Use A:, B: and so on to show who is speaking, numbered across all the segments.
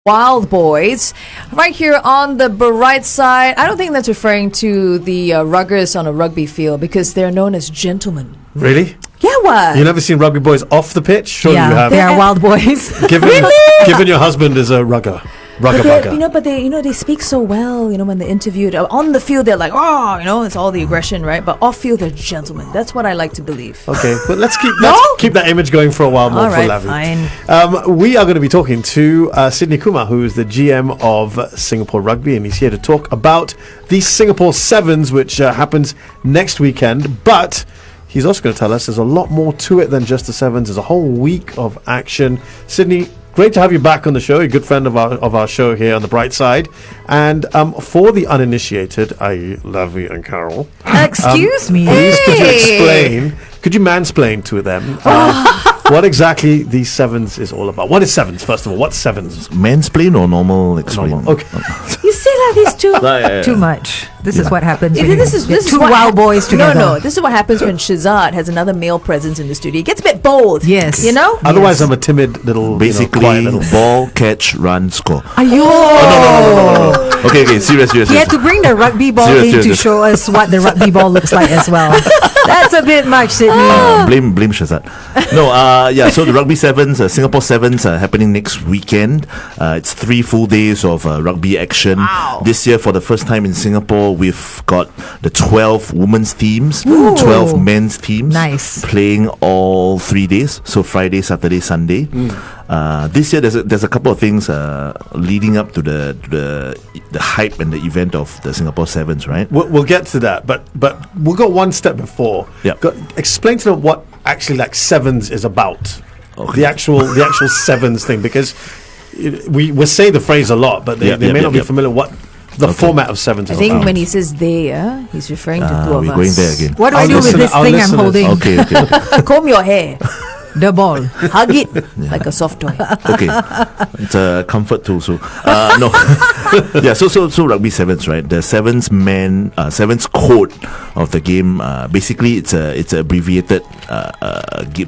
A: Wild Boys, right here on the Brightside. I don't think that's referring to the ruggers on a rugby field because they're known as gentlemen.
B: Really?
A: Yeah, what?
B: You never seen rugby boys off the pitch? Sure, you have.
C: They are wild boys.
B: Given your husband is a rugger.
A: But they speak so well. When they're interviewed on the field, they're like, it's all the aggression, right? But off field, they're gentlemen. That's what I like to believe.
B: Okay, but let's keep that image going for a while more for Lavi.
A: Fine.
B: We are going to be talking to Sidney Kumar, who is the GM of Singapore Rugby, and he's here to talk about the Singapore Sevens, which happens next weekend. But he's also going to tell us there's a lot more to it than just the Sevens. There's a whole week of action. Sidney, great to have you back on the show. You're a good friend of our show here on the Brightside. And for the uninitiated, i.e. Lavi and Carol.
C: Excuse me.
B: Please, could you mansplain to them what exactly the Sevens is all about? What is Sevens, first of all? What's Sevens?
D: Mansplain or normal explain?
B: Normal. Okay.
A: You say like these two.
C: Too much. This is what happens.
A: This is
C: two wild boys together.
A: No. This is what happens when Shehzad has another male presence in the studio. It gets a bit bold.
C: Yes.
B: Otherwise, I'm a timid little,
D: basically,
B: quiet little
D: ball, catch, run, score.
C: No.
D: Okay, serious.
C: He had to bring the rugby ball to show us what the rugby ball looks like as well. That's a bit much, Sidney.
D: Blame Shehzad. So the Rugby Sevens, Singapore Sevens are happening next weekend. It's 3 full days of rugby action.
A: Wow.
D: This year, for the first time in Singapore, we've got the 12 women's teams,
C: Ooh.
D: 12 men's teams.
C: Nice.
D: Playing all 3 days, so Friday, Saturday, Sunday. This year, there's a couple of things leading up to the hype and the event of the Singapore Sevens, right?
B: We'll get to that, but we'll go one step before.
D: Yep.
B: Explain to them what actually Sevens is about.
D: Okay.
B: The actual Sevens thing, because we say the phrase a lot, but they may not be familiar what the format of Sevens is
A: I think
B: about.
A: when he says they, he's referring to two of
D: we're
A: us.
D: going there again.
C: What do I do with this thing I'm holding?
D: Okay.
A: Comb your hair.
C: The ball.
A: Hug it like a soft toy.
D: Okay, it's a comfort tool. So no, So rugby sevens, right? The sevens code of the game. Basically, it's a abbreviated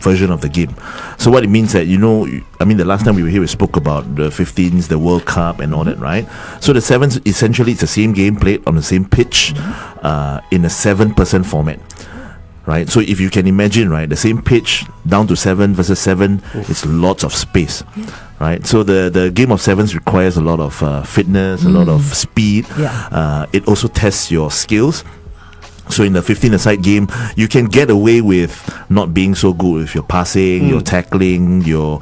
D: version of the game. So what it means that the last time we were here, we spoke about the 15s, the World Cup, and all that, right? So the sevens essentially it's the same game played on the same pitch, in a 7-person format. Right, so if you can imagine, right, the same pitch down to 7 versus 7, it's lots of space, right? So the game of sevens requires a lot of fitness, a lot of speed. It also tests your skills. So in the 15-a-side game, you can get away with not being so good with your passing, your tackling, your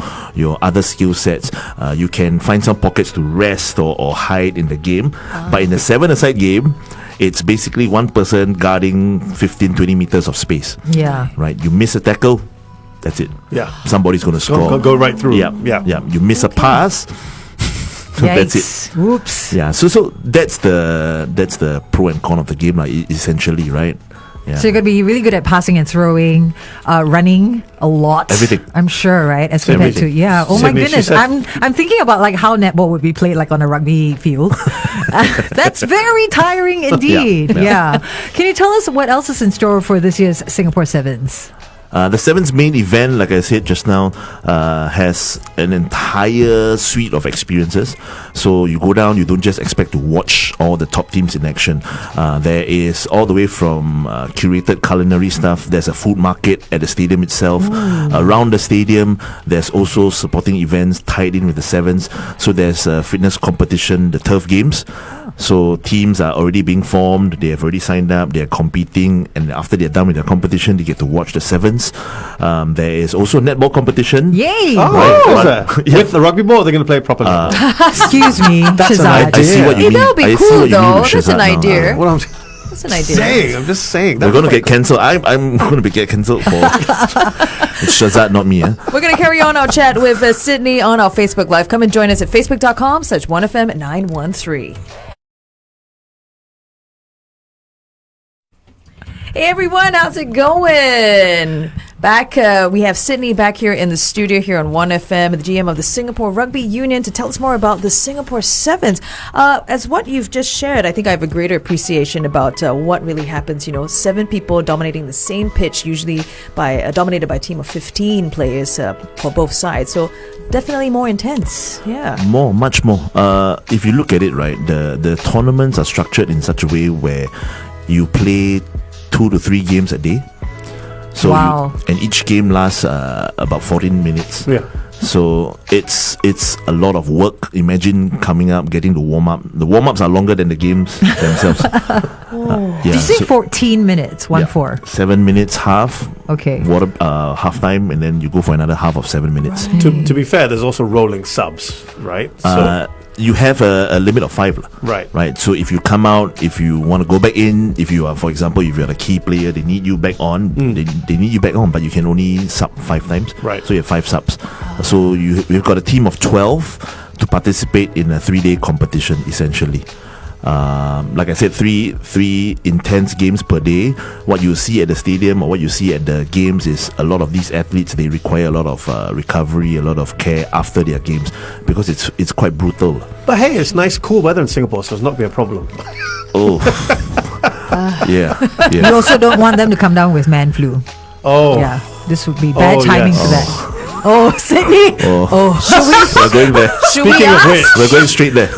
D: other skill sets. You can find some pockets to rest or hide in the game. But in the 7-a-side game, it's basically one person guarding 15-20 meters of space.
C: Yeah.
D: Right. You miss a tackle, that's it.
B: Yeah.
D: Somebody's going to score.
B: Go right through.
D: Yeah. You miss a pass. That's it.
C: Whoops.
D: Yeah. So that's the pro and con of the game, essentially, right? Yeah.
C: So you're going to be really good at passing and throwing, running a lot.
D: Everything.
C: I'm sure, right? As compared to, Oh my goodness. I'm thinking about how netball would be played on a rugby field. That's very tiring indeed. Yeah. Can you tell us what else is in store for this year's Singapore Sevens?
D: The Sevens main event, like I said just now, has an entire suite of experiences. So you go down, you don't just expect to watch all the top teams in action. There is all the way from curated culinary stuff. There's a food market at the stadium itself. Around the stadium, there's also supporting events tied in with the Sevens. So there's a fitness competition, the turf games. So teams are already being formed. They have already signed up. They're competing, and after they're done with their competition, they get to watch the Sevens. There is also netball competition.
C: Yay!
B: With the rugby ball, they're going to play properly.
C: Excuse me,
B: That's an
C: Shehzad.
B: idea.
D: I see what you mean.
A: That would be
D: I see
A: cool,
D: what you mean
A: though.
D: with
A: That's an
D: Shehzad now.
A: idea.
B: That's
A: an idea.
B: I'm just saying.
D: We're going to get cancelled. I'm going to get cancelled for it's Shehzad, not me.
A: We're going to carry on our chat with Sidney on our Facebook Live. Come and join us at facebook.com/1FM913. Hey everyone, how's it going? Back, we have Sydney back here in the studio here on 1FM, the GM of the Singapore Rugby Union, to tell us more about the Singapore Sevens. As what you've just shared, I think I have a greater appreciation about what really happens. 7 people dominating the same pitch, usually dominated by a team of 15 players for both sides. So definitely more intense. Yeah.
D: Much more. If you look at it, right, the tournaments are structured in such a way where you play 2 to 3 games a day. So and each game lasts about 14 minutes.
B: Yeah.
D: So it's a lot of work. Imagine coming up, getting the warm up. The warm ups are longer than the games themselves.
C: Did you say 14 minutes? 1-4.
D: 7 minutes half.
C: Okay.
D: Half time, and then you go for another half of 7 minutes.
B: To be fair, there's also rolling subs, right? So
D: you have a limit of 5.
B: Right.
D: So if you come out, if you want to go back in, if you are, for example, if you're a key player, they need you back on. They need you back on, but you can only sub 5 times.
B: Right.
D: So you have 5 subs. So we've got a team of 12 to participate in a 3-day competition, essentially. Like I said, three intense games per day. What you see at the stadium or what you see at the games is a lot of these athletes, they require a lot of recovery, a lot of care after their games, because it's quite brutal.
B: But hey, it's nice, cool weather in Singapore, so it's not be a problem.
D: Oh, yeah.
C: You also don't want them to come down with man flu.
B: Oh,
C: Yeah, this would be bad timing
B: yes.
C: for that. Oh, Sydney.
D: We're going there.
A: Should we
B: Speaking of
A: ask?
B: which,
D: We're going straight there.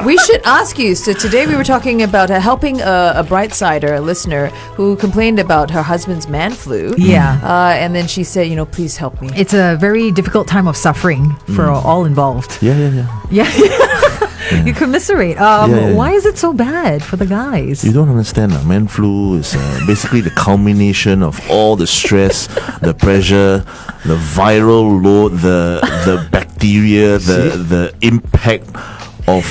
A: We should ask you. So today we were talking about helping a Brightsider, a listener, who complained about her husband's man flu.
C: Yeah.
A: And then she said, please help me.
C: It's a very difficult time of suffering for all involved.
D: Yeah.
C: Yeah. You commiserate. Why is it so bad for the guys?
D: You don't understand. Man flu is basically the culmination of all the stress, the pressure, the viral load, the bacteria, the impact of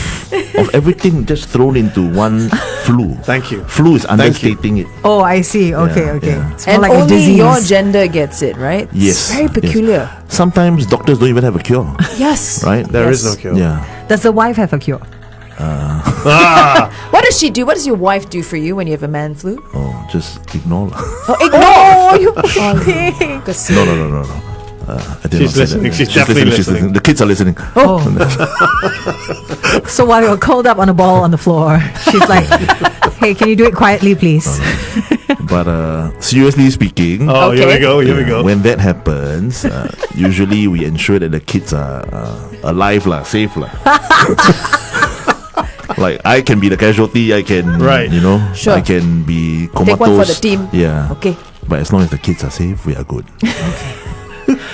D: everything just thrown into one flu.
B: Thank you.
D: Flu is understating it.
C: Oh, I see. Okay.
D: yeah.
C: It's more
A: And
C: like a
A: only
C: disease.
A: your gender gets it, right?
D: Yes.
A: It's very peculiar.
D: Yes. Sometimes doctors don't even have a cure.
A: Yes.
D: Right?
B: there is no cure.
D: Yeah.
C: Does the wife have a cure?
A: What does she do? What does your wife do for you when you have a man flu?
D: Oh, just ignore.
A: Ignore! You
D: No. I did
B: She's
D: not say
B: listening.
D: that.
B: She's definitely listening.
D: The kids are listening.
C: Oh. So while you're curled up on a ball on the floor, she's like, hey, can you do it quietly, please?
D: But seriously speaking,
B: Oh,
A: Okay.
B: here we go.
D: when that happens, usually we ensure that the kids are alive, safe. Like, I can be the casualty, I can,
B: Right.
A: Sure.
D: I can be comatose.
A: Take one for the team.
D: Yeah.
A: Okay.
D: But as long as the kids are safe, we are good.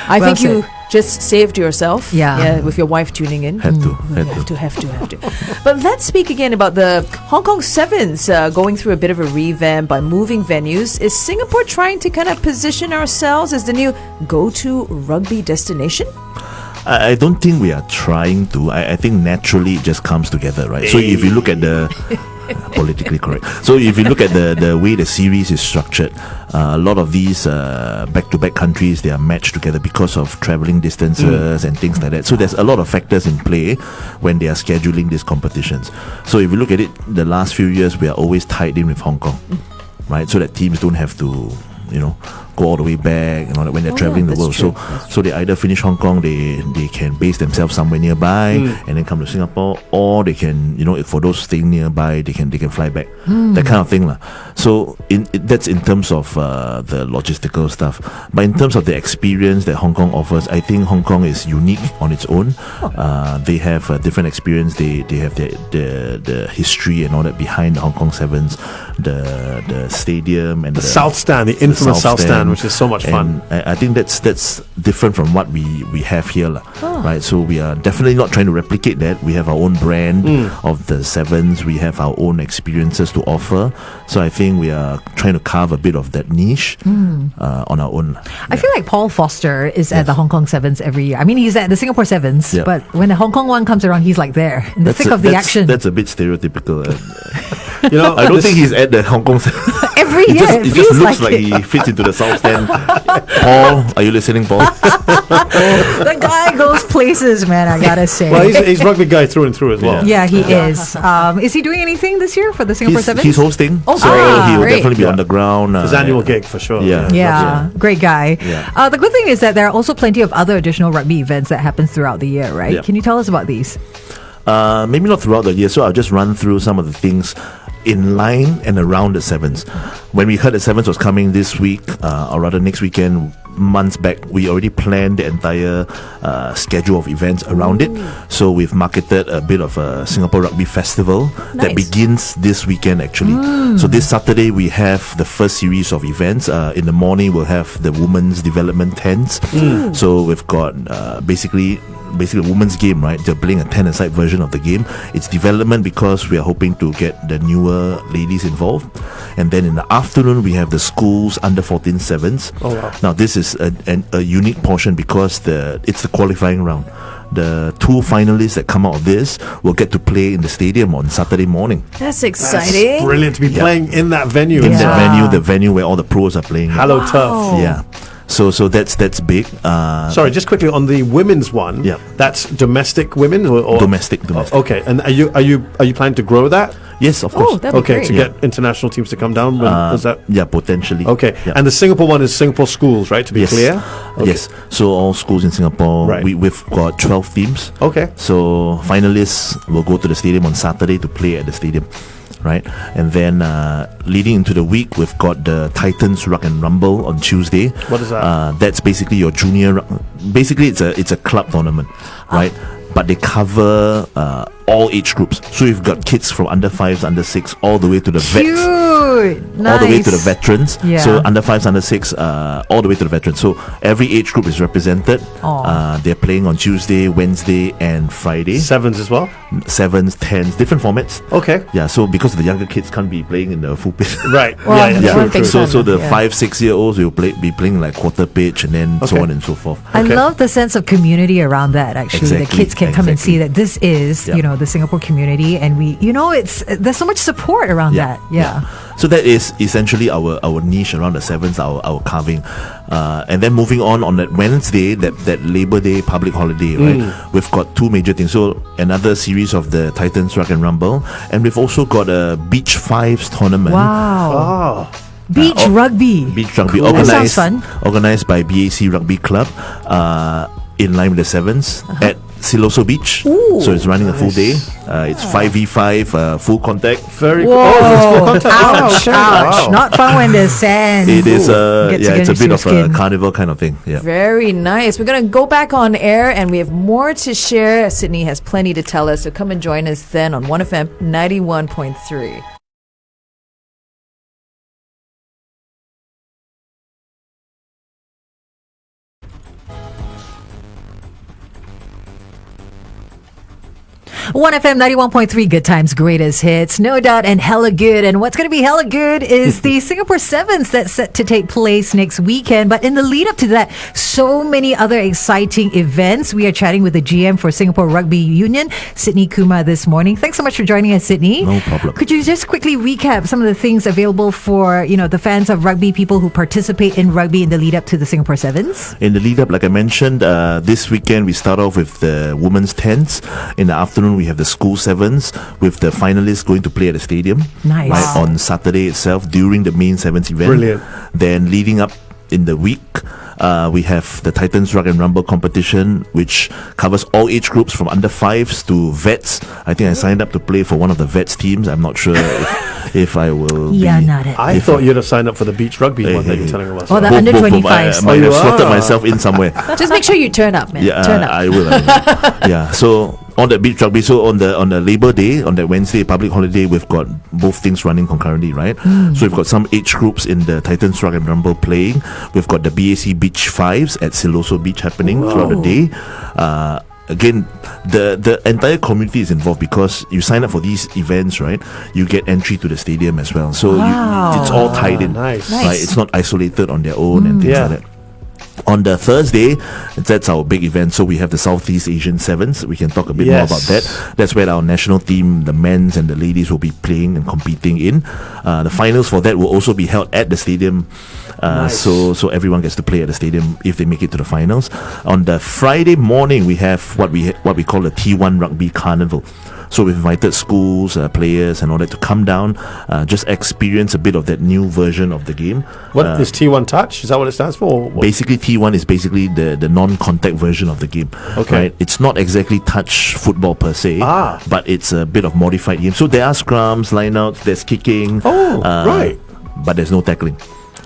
A: I
C: Well
A: think you just saved yourself.
C: Yeah.
A: With your wife tuning in.
D: Had to.
A: Have to. But let's speak again about the Hong Kong Sevens going through a bit of a revamp by moving venues. Is Singapore trying to kind of position ourselves as the new go-to rugby destination?
D: I don't think we are trying to. I think naturally it just comes together, right? So if you look at the politically correct. So if you look at the way the series is structured, a lot of these back-to-back countries, they are matched together because of travelling distances and things like that. So there's a lot of factors in play when they are scheduling these competitions. So if you look at it, the last few years, we are always tied in with Hong Kong, right? So that teams don't have to, go all the way back and all that when they're traveling the world.
A: true.
D: So they either finish Hong Kong, they can base themselves somewhere nearby and then come to Singapore, or they can, for those staying nearby, they can fly back. That kind of thing, lah. So that's in terms of the logistical stuff. But in terms of the experience that Hong Kong offers, I think Hong Kong is unique on its own. They have a different experience. They have the history and all that behind the Hong Kong Sevens, the stadium and
B: The South Stand, the infamous South Stand, which is so much fun.
D: And I think that's different from what we have here, right? So we are definitely not trying to replicate that. We have our own brand of the Sevens. We have our own experiences to offer. So I think we are trying to carve a bit of that niche on our own.
C: I feel like Paul Foster is at the Hong Kong Sevens every year. I mean, he's at the Singapore Sevens,
D: Yeah.
C: but when the Hong Kong one comes around, he's like there in the thick of the action.
D: That's a bit stereotypical.
B: You know,
D: I don't think he's at the Hong Kong Sevens.
C: every year.
D: It just
C: feels
D: looks like
C: it.
D: he fits into the South Stand. Paul, are you listening, Paul?
C: The guy goes places, man, I gotta say.
B: Well, he's rugby guy through and through as well.
C: Yeah, he is. Is he doing anything this year for the Singapore Sevens?
D: He's hosting,
C: Oh,
D: so he will
A: great.
D: definitely be on the ground.
B: His annual gig for sure.
C: Yeah, great guy.
D: Yeah.
C: The good thing is that there are also plenty of other additional rugby events that happens throughout the year, right?
D: Yeah.
C: Can you tell us about these?
D: Maybe not throughout the year, so I'll just run through some of the things in line and around the Sevens. When we heard the Sevens was coming this week, or rather next weekend, months back, we already planned the entire schedule of events around it. So we've marketed a bit of a Singapore Rugby Festival that
A: Nice.
D: begins this weekend actually. So this Saturday we have the first series of events. In the morning we'll have the women's development tents. So we've got basically a women's game, right? They're playing a 10-a-side version of the game. It's development because we are hoping to get the newer ladies involved. And then in the afternoon, we have the schools under 14 sevens.
B: Oh, wow.
D: Now, this is a unique portion because it's the qualifying round. The two finalists that come out of this will get to play in the stadium on Saturday morning.
A: That's exciting.
B: That's brilliant to be playing in that venue.
D: In
C: Yeah.
D: that venue, the venue where all the pros are playing.
B: Hello Turf.
D: Yeah. So that's big.
B: Sorry, just quickly on the women's one.
D: Yeah.
B: That's domestic women or
D: Domestic.
B: Okay, and are you planning to grow that?
D: Yes, of course.
A: Oh, that'd be
B: Okay,
A: great.
B: to get international teams to come down. Is that
D: Yeah, potentially.
B: okay?
D: Yeah.
B: And the Singapore one is Singapore schools, right? To be
D: Yes.
B: clear. Okay.
D: Yes. So all schools in Singapore,
B: Right.
D: we've got 12 teams.
B: Okay.
D: So finalists will go to the stadium on Saturday to play at the stadium, right? And then leading into the week, we've got the Titans Rock and Rumble on Tuesday.
B: What is that?
D: That's basically your junior. Basically, it's a club tournament, right? But they cover all age groups. So you've got kids from under 5s, under 6, all the way to the vets.
C: Cute. Nice.
D: All the way to the veterans.
C: Yeah.
D: So under 5s, under 6, all the way to the veterans. So every age group is represented.
C: Aw.
D: They're playing on Tuesday, Wednesday, and Friday.
B: Sevens as well.
D: 7s, 10s, different formats.
B: Okay.
D: Yeah, so because the younger kids can't be playing in the full pitch.
B: Right.
A: Well,
B: yeah.
A: yeah.
B: True,
A: One thing
B: true.
D: So the
A: Yeah.
D: 5-6-year-olds will be playing like quarter pitch and then so
B: Okay.
D: on and so forth.
C: I
B: Okay.
C: love the sense of community around that. Actually, the
D: Exactly,
C: kids can come and see that this is,
D: Yeah.
C: the Singapore community, and there's so much support around that. Yeah.
D: So that is essentially our niche around the Sevens, our carving. And then moving on that Wednesday, that Labor Day public holiday, right? We've got two major things. So another series of the Titans Rock and Rumble, and we've also got a Beach Fives tournament.
C: Wow.
B: Oh.
C: Beach rugby.
D: Beach rugby
C: That sounds fun.
D: organized by BAC Rugby Club, in line with the Sevens at Siloso Beach. So it's running a full day. It's 5v5, full contact.
B: Very cool.
C: Whoa.
B: Oh, it's full contact.
C: Ouch,
B: Oh,
C: ouch.
B: wow.
C: Not fun when there's sand.
D: It is
C: Gets
D: it's a
C: against
D: bit
C: your
D: of
C: skin.
D: a carnival kind of thing. Yeah.
A: Very nice. We're going to go back on air and we have more to share. Sydney has plenty to tell us. So come and join us then on 1FM 91.3.
C: One FM 91.3, good times, greatest hits, no doubt, and hella good. And what's going to be hella good is the Singapore Sevens that's set to take place next weekend. But in the lead up to that, so many other exciting events. We are chatting with the GM for Singapore Rugby Union, Sidney Kumar, this morning. Thanks so much for joining us, Sidney.
D: No problem.
C: Could you just quickly recap some of the things available for the fans of rugby, people who participate in rugby in the lead up to the Singapore Sevens?
D: In the lead up, like I mentioned, this weekend we start off with the women's tents. In the afternoon, we have the school sevens with the finalists going to play at the stadium.
C: Nice.
D: Right, on Saturday itself during the main sevens event.
B: Brilliant.
D: Then leading up in the week, we have the Titans Rock and Rumble competition, which covers all age groups from under 5s to vets. I think I signed up to play for one of the vets teams. I'm not sure if I will
C: Yeah,
D: be.
C: not it.
B: I thought you'd have signed up for the beach rugby one that you're
D: hey.
B: telling us.
C: Oh, the
B: about.
C: under
D: Both.
C: 25s.
D: I might have
B: you
D: slotted
B: are.
D: myself in somewhere.
A: Just make sure you turn up, man.
D: Yeah,
A: turn up.
D: I will. Yeah, so on the beach rugby, so on the Labor Day, on that Wednesday public holiday, we've got both things running concurrently, right? So we've got some age groups in the Titans Rock and Rumble playing. We've got the BAC Beach Fives at Siloso Beach happening throughout the day. Again, the entire community is involved because you sign up for these events, right? You get entry to the stadium as well. So
C: Wow.
D: it's all tied in.
B: Nice.
A: Nice.
D: Right? It's not isolated on their own and things
B: Yeah.
D: like that. On the Thursday, that's our big event. So we have the Southeast Asian Sevens. We can talk a bit more about that. That's where our national team, the men's and the ladies, will be playing and competing in. The finals for that will also be held at the stadium. So everyone gets to play at the stadium if they make it to the finals. On the Friday morning, we have what we call the T1 Rugby Carnival. So we've invited schools, players and all that to come down, just experience a bit of that new version of the game.
B: What is T1 Touch? Is that what it stands for?
D: Basically, T1 is basically the non-contact version of the game.
B: Okay.
D: Right? It's not exactly touch football per se, but it's a bit of modified game. So there are scrums, lineouts, there's kicking.
B: Right.
D: But there's no tackling.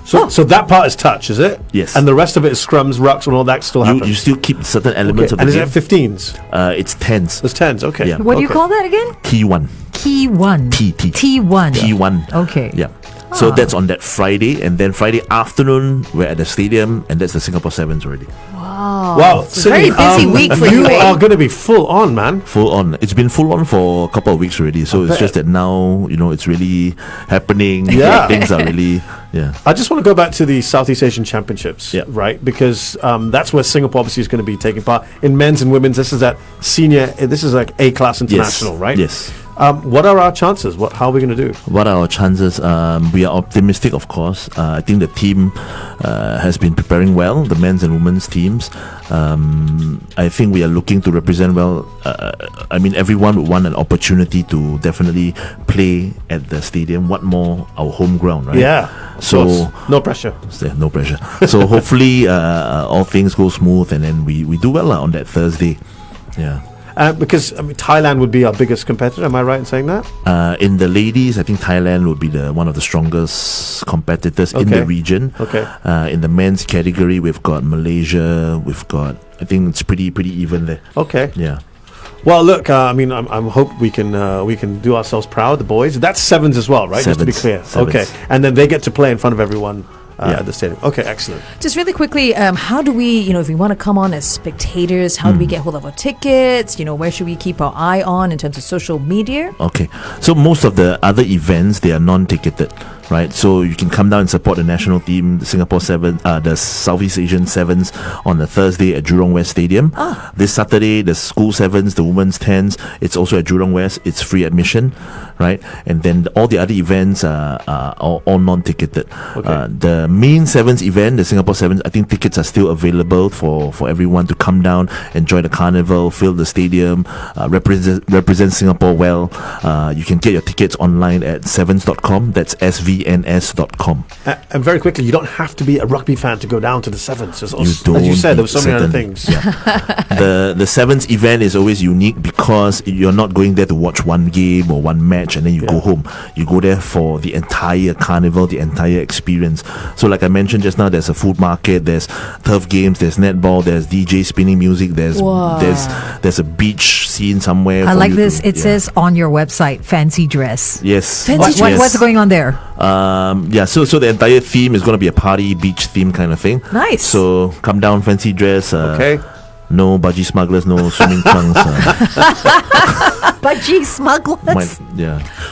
B: So that part is touch, is it?
D: Yes.
B: And the rest of it is scrums, rucks, and all that still happens?
D: You still keep certain elements of the
B: game.
D: game.
B: And is it 15s?
D: It's 10s.
B: It's 10s, okay.
D: Yeah.
C: What do you call that again?
D: T1.
C: T1.
D: T1.
C: T1. Okay.
D: Yeah. So that's on that Friday, and then Friday afternoon we're at the stadium, and that's the Singapore Sevens already.
B: Wow,
A: it's a very busy week for you.
B: You are going to be full on, man.
D: Full on. It's been full on for a couple of weeks already. So it's just that now, it's really happening.
B: Yeah.
D: Things are really,
B: I just want to go back to the Southeast Asian Championships, right? Because that's where Singapore obviously is going to be taking part. In men's and women's, this is at senior, this is like A-class international, right?
D: Yes.
B: What are our chances? How are we going to do?
D: What are our chances? We are optimistic, of course. I think the team has been preparing well, the men's and women's teams. I think we are looking to represent well. Everyone would want an opportunity to definitely play at the stadium. What more, our home ground, right?
B: Yeah. So no pressure.
D: No pressure. So hopefully all things go smooth, and then we do well on that Thursday. Yeah.
B: Because Thailand would be our biggest competitor. Am I right in saying that?
D: In the ladies, I think Thailand would be one of the strongest competitors in the region.
B: Okay.
D: In the men's category, we've got Malaysia. We've got, I think it's pretty even there.
B: Okay.
D: Yeah.
B: Well, look, I hope we can do ourselves proud, the boys. That's sevens as well, right?
D: Sevens.
B: Just to be clear.
D: Sevens.
B: Okay. And then they get to play in front of everyone. At the stadium. Okay, excellent.
A: Just really quickly, how do we, if we want to come on as spectators, how do we get hold of our tickets? Where should we keep our eye on in terms of social media?
D: Okay, so most of the other events, they are non-ticketed, right? So you can come down and support the national team, the Singapore Sevens, the Southeast Asian Sevens on the Thursday at Jurong West Stadium. This Saturday, the school Sevens, the women's 10s, it's also at Jurong West. It's free admission, right? And then all the other events are all non-ticketed.
B: Okay.
D: The main Sevens event, the Singapore Sevens, I think tickets are still available for everyone to come down, enjoy the carnival, fill the stadium, represent Singapore well. You can get your tickets online at sevens.com. That's svns.com.
B: And very quickly, you don't have to be a rugby fan to go down to the Sevens. As
D: don't
B: you said, there were so many other
D: certain-
B: things.
D: The Sevens event is always unique because you're not going there to watch one game or one match and then you go home. You go there for the entire carnival, the entire experience. So like I mentioned just now, there's a food market, there's turf games, there's netball, there's DJ spinning music, there's a beach scene somewhere.
C: I like this. It says on your website, fancy dress.
D: Yes.
C: What's going on there?
D: So the entire theme is going to be a party beach theme kind of thing.
A: Nice.
D: So come down, fancy dress.
B: Okay.
D: No budgie smugglers, no swimming trunks.
C: Budgie smugglers.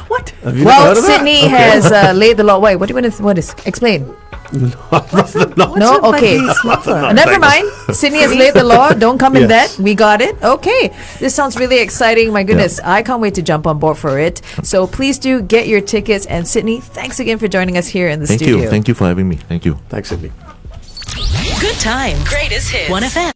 A: What?
B: Have you never heard of that?
A: Sydney has laid the law. Wait, what do you want to explain? No? Okay. Never mind. Sydney has laid the law. Don't come in that. We got it. Okay. This sounds really exciting. My goodness. I can't wait to jump on board for it. So please do get your tickets. And Sydney, thanks again for joining us here in the studio.
D: Thank you for having me. Thank you.
B: Thanks, Sydney.
E: Good time. Greatest hits. 1FM.